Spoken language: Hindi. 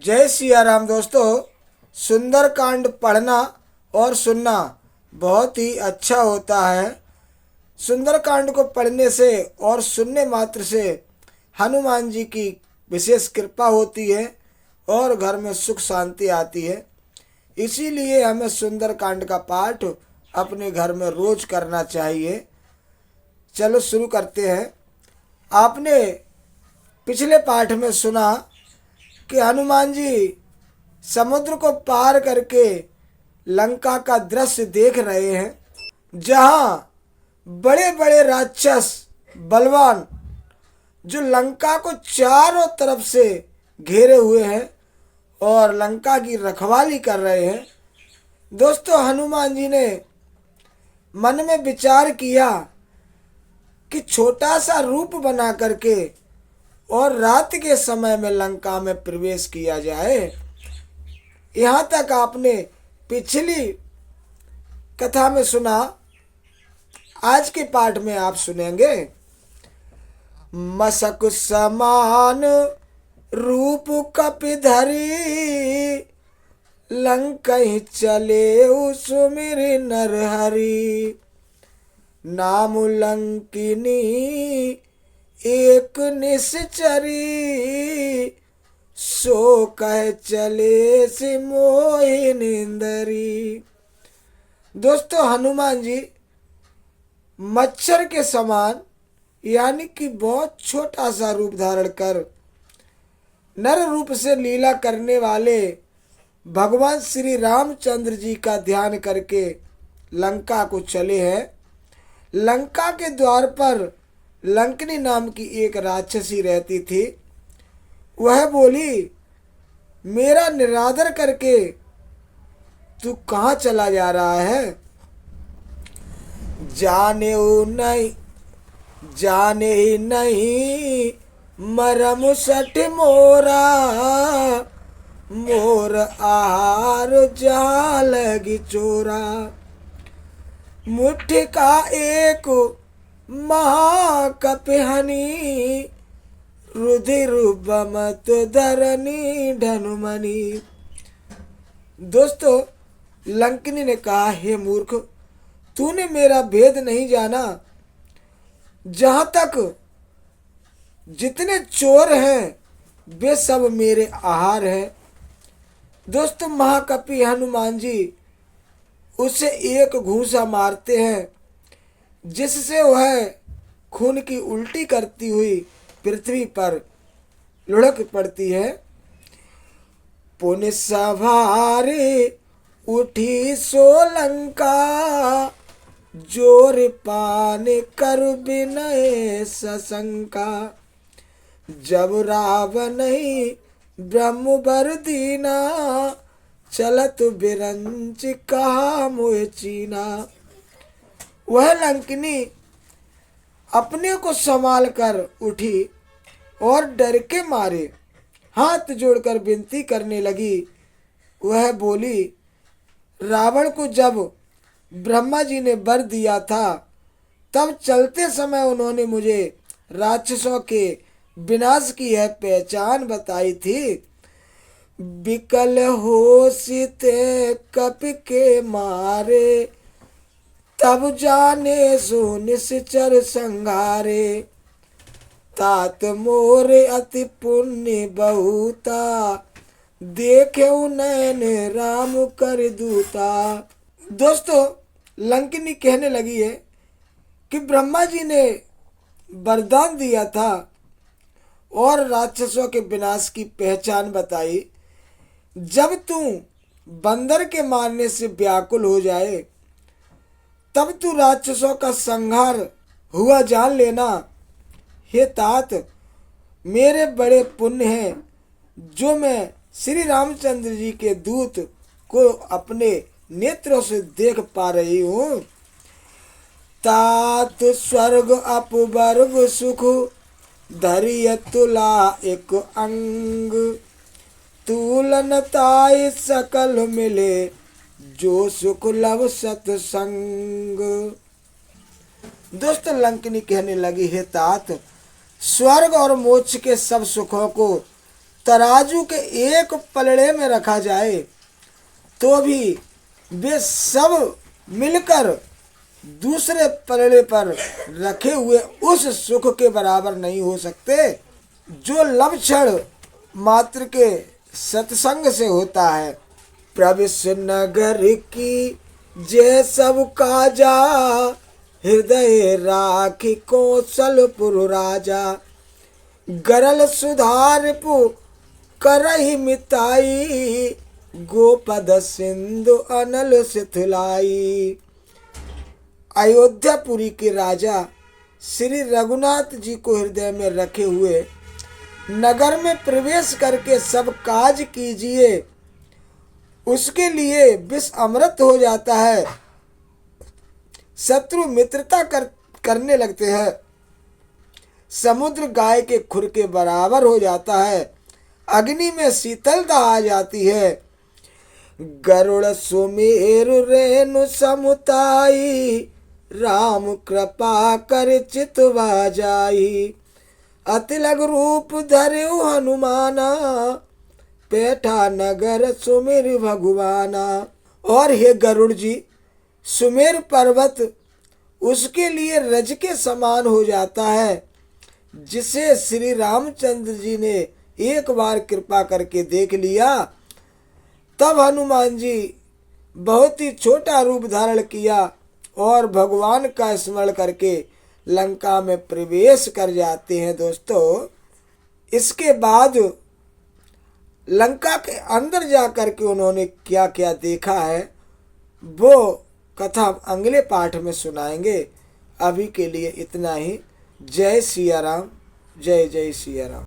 जय सिया राम दोस्तों। सुंदरकांड पढ़ना और सुनना बहुत ही अच्छा होता है। सुंदरकांड को पढ़ने से और सुनने मात्र से हनुमान जी की विशेष कृपा होती है और घर में सुख शांति आती है। इसीलिए हमें सुंदरकांड का पाठ अपने घर में रोज करना चाहिए। चलो शुरू करते हैं। आपने पिछले पाठ में सुना कि हनुमान जी समुद्र को पार करके लंका का दृश्य देख रहे हैं, जहां बड़े बड़े राक्षस बलवान जो लंका को चारों तरफ से घेरे हुए हैं और लंका की रखवाली कर रहे हैं। दोस्तों, हनुमान जी ने मन में विचार किया कि छोटा सा रूप बना करके और रात के समय में लंका में प्रवेश किया जाए। यहाँ तक आपने पिछली कथा में सुना, आज के पाठ में आप सुनेंगे। मसक समान रूप कपिधरी, लंकहि चले सुमिर नरहरि। नाम लंकिनी एक निश्चरी, सो कह चले से मोहि निंदरी। दोस्तों, हनुमान जी मच्छर के समान यानी कि बहुत छोटा सा रूप धारण कर नर रूप से लीला करने वाले भगवान श्री रामचंद्र जी का ध्यान करके लंका को चले हैं। लंका के द्वार पर लंकनी नाम की एक राक्षसी रहती थी। वह बोली, मेरा निरादर करके तू कहाँ चला जा रहा है? जाने ही नहीं मरम सठ मोरा, मोर आहार जा लगी चोरा। मुठ का एक महाकपिहनी, रुधिर बमत धरनी धनुमनी। दोस्तों, लंकिनी ने कहा, हे मूर्ख, तूने मेरा भेद नहीं जाना। जहां तक जितने चोर हैं वे सब मेरे आहार हैं। दोस्तों, महाकपि हनुमान जी उसे एक घूंसा मारते हैं, जिससे वह खून की उल्टी करती हुई पृथ्वी पर लुढ़क पड़ती है। पुण्य सवारे उठी सोलंका, जोर पान कर विनय सशंका। जब रावण ब्रह्म बर दीना, चलत बिरंच कहा मोह चीना। वह लंकिनी अपने को संभाल कर उठी और डर के मारे हाथ जोड़कर विनती करने लगी। वह बोली, रावण को जब ब्रह्मा जी ने वर दिया था, तब चलते समय उन्होंने मुझे राक्षसों के विनाश की यह पहचान बताई थी। विकल होशित कपि के मारे, तब जाने सो निश्चर संघारे। तात मोरे अति पुण्य बहुता, देखे नैन राम कर दूता। दोस्तों, लंकिनी कहने लगी है कि ब्रह्मा जी ने वरदान दिया था और राक्षसों के विनाश की पहचान बताई। जब तू बंदर के मारने से व्याकुल हो जाए, तब तू राक्षसों का संहार हुआ जान लेना। हे तात, मेरे बड़े पुण्य हैं जो मैं श्री रामचंद्र जी के दूत को अपने नेत्रों से देख पा रही हूँ। तात स्वर्ग अपवर्ग सुख, धरिय तुला एक अंग। तुलनताय सकल मिले, जो सुख लव सत्संग। दोस्तों, लंकिनी कहने लगी, हे तात, स्वर्ग और मोक्ष के सब सुखों को तराजू के एक पलड़े में रखा जाए तो भी वे सब मिलकर दूसरे पलड़े पर रखे हुए उस सुख के बराबर नहीं हो सकते जो लक्षण मात्र के सत्संग से होता है। प्रविश नगर की जय सब काजा, हृदय राखी कौशलपुर राजा। गरल सुधार पु करहि मिताई, गोपद सिंधु अनल सिथलाई। अयोध्यापुरी के राजा श्री रघुनाथ जी को हृदय में रखे हुए नगर में प्रवेश करके सब काज कीजिए, उसके लिए विष अमृत हो जाता है। शत्रु मित्रता करने लगते हैं, समुद्र गाय के खुर के बराबर हो जाता है, अग्नि में शीतलता आ जाती है। गरुड़ सुमेरु रेणु समुताई, राम कृपा कर चितवा जाई। अतिलग रूप धर्यु हनुमाना, बैठा नगर सुमेर भगवाना। और हे गरुड़ जी, सुमेर पर्वत उसके लिए रज के समान हो जाता है, जिसे श्री रामचंद्र जी ने एक बार कृपा करके देख लिया। तब हनुमान जी बहुत ही छोटा रूप धारण किया और भगवान का स्मरण करके लंका में प्रवेश कर जाते हैं। दोस्तों, इसके बाद लंका के अंदर जा कर के उन्होंने क्या क्या देखा है वो कथा अगले पाठ में सुनाएंगे। अभी के लिए इतना ही। जय सिया राम, जय जय सिया राम।